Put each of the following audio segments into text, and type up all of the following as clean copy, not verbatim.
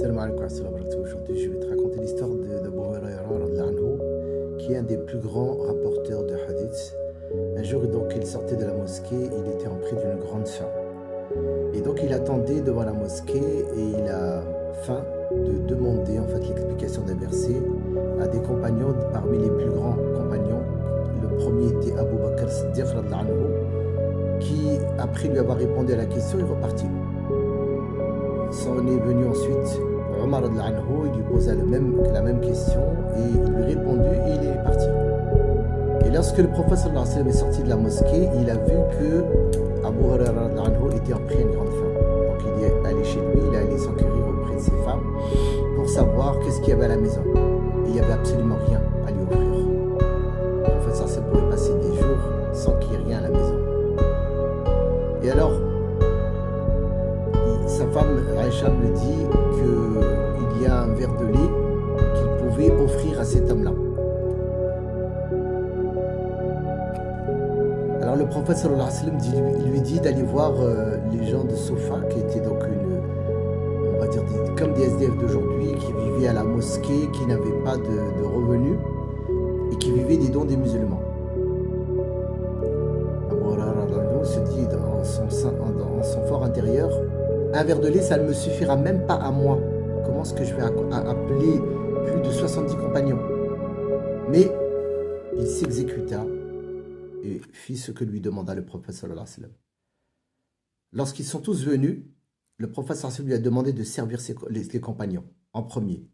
Salam alaikum wa rahmatullahi wa barakatuh. Aujourd'hui, je vais te raconter l'histoire d'Abu Huraira radhiyallahu anhu, qui est un des plus grands rapporteurs de hadith. Un jour, donc, il sortait de la mosquée, il était en pris d'une grande faim. Et donc, il attendait devant la mosquée et il a faim de demander en fait l'explication d'un verset à des compagnons parmi les plus grands compagnons. Le premier était Abu Bakr Siddiq radhiyallahu anhu, qui, après lui avoir répondu à la question, est reparti. S'en est venu ensuite Omar radhiyallahu anhu, il lui posa la même question et il lui répondit et il est parti. Et lorsque le prophète sallallahu alayhi wa sallam est sorti de la mosquée, il a vu que Abu Huraira radhiyallahu anhu était en pris une grande faim. Donc il est allé chez lui, il est allé s'enquérir auprès de ses femmes pour savoir qu'est-ce qu'il y avait à la maison. Et il n'y avait absolument rien à lui offrir. Le prophète sallallahu alayhi wa sallam pouvait passer des jours sans qu'il y ait rien à la maison. Et alors, sa femme Aïcha me dit qu'il y a un verre de lait qu'il pouvait offrir à cet homme-là. Alors le prophète sallallahu alayhi wa sallam lui dit d'aller voir les gens de Sofa, qui étaient donc on va dire comme des SDF d'aujourd'hui, qui vivaient à la mosquée, qui n'avaient pas de revenus et qui vivaient des dons des musulmans. Abu Huraira se dit dans son fort intérieur, un verre de lait, ça ne me suffira même pas à moi. Comment est-ce que je vais appeler plus de 70 compagnons? Mais il s'exécuta et fit ce que lui demanda le prophète sallallahu alayhi wa sallam. Lorsqu'ils sont tous venus, le prophète sallallahu alayhi wa sallam lui a demandé de servir les compagnons en premier.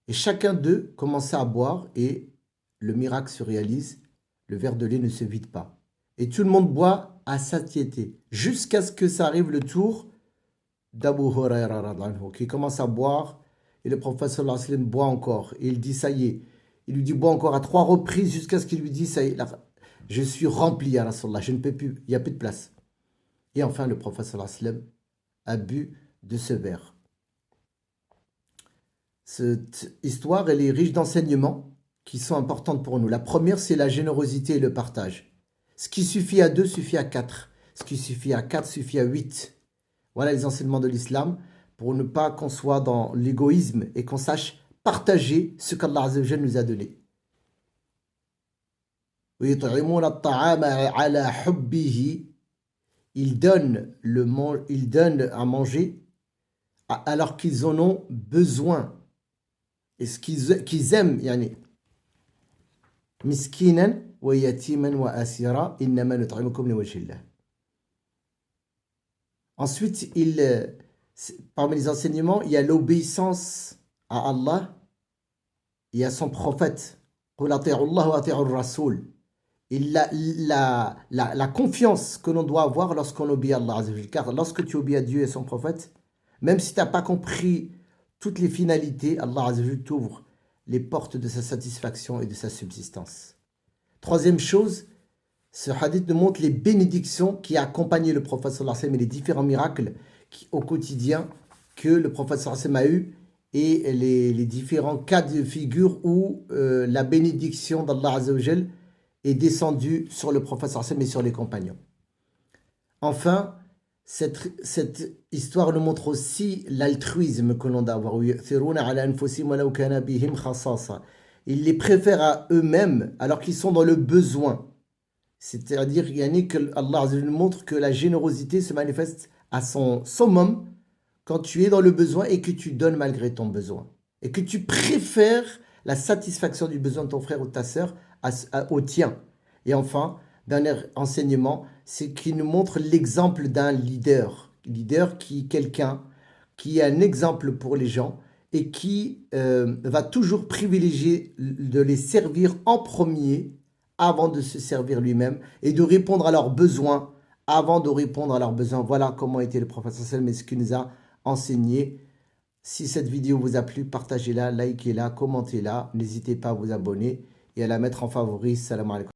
Et chacun d'eux commença à boire et le miracle se réalise, le verre de lait ne se vide pas. Et tout le monde boit à satiété, jusqu'à ce que ça arrive le tour d'Abu Huraira radhiyallahu anhu, qui commence à boire et le prophète sallallahu alayhi wa sallam boit encore. Et il dit ça y est. Il lui dit bois encore à 3 reprises jusqu'à ce qu'il lui dise ça y est, je suis rempli ya Rasulallah, je ne peux plus, il n'y a plus de place. Et enfin le prophète sallallahu alayhi wa sallam a bu de ce verre. Cette histoire, elle est riche d'enseignements qui sont importantes pour nous. La première, c'est la générosité et le partage. Ce qui suffit à 2 suffit à 4. Ce qui suffit à 4 suffit à 8. Voilà les enseignements de l'islam pour ne pas qu'on soit dans l'égoïsme et qu'on sache partager ce qu'Allah Azza wa Jalla nous a donné. Ils donnent à manger alors qu'ils en ont besoin. Et ce qu'ils aiment, yani, miskinan wa yatiman wa asira innama nut'imukum liwajhillah. Ensuite, parmi les enseignements, il y a l'obéissance à Allah et à son prophète. Et la confiance que l'on doit avoir lorsqu'on obéit à Allah. Car lorsque tu obéis à Dieu et à son prophète, même si tu n'as pas compris toutes les finalités, Allah t'ouvre les portes de sa satisfaction et de sa subsistance. Troisième chose, ce hadith nous montre les bénédictions qui accompagnaient le prophète sallallahu alayhi wa sallam et les différents miracles au quotidien que le prophète sallallahu alayhi wa sallam a eu et les différents cas de figure où la bénédiction d'Allah Azza wa Jal est descendue sur le prophète sallallahu alayhi wa sallam et sur les compagnons. Enfin, cette histoire nous montre aussi l'altruisme que l'on doit avoir. Ils les préfèrent à eux-mêmes alors qu'ils sont dans le besoin. C'est-à-dire, Yannick, que Allah nous montre que la générosité se manifeste à son summum quand tu es dans le besoin et que tu donnes malgré ton besoin. Et que tu préfères la satisfaction du besoin de ton frère ou de ta sœur au tien. Et enfin, dernier enseignement, c'est qu'il nous montre l'exemple d'un leader. Leader quelqu'un qui est un exemple pour les gens et qui va toujours privilégier de les servir en premier avant de se servir lui-même et de répondre à leurs besoins avant de répondre à leurs besoins. Voilà comment était le prophète sallallahu alayhi wa sallam et ce qu'il nous a enseigné. Si cette vidéo vous a plu, partagez-la, likez-la, commentez-la. N'hésitez pas à vous abonner et à la mettre en favori. Salam alaikum.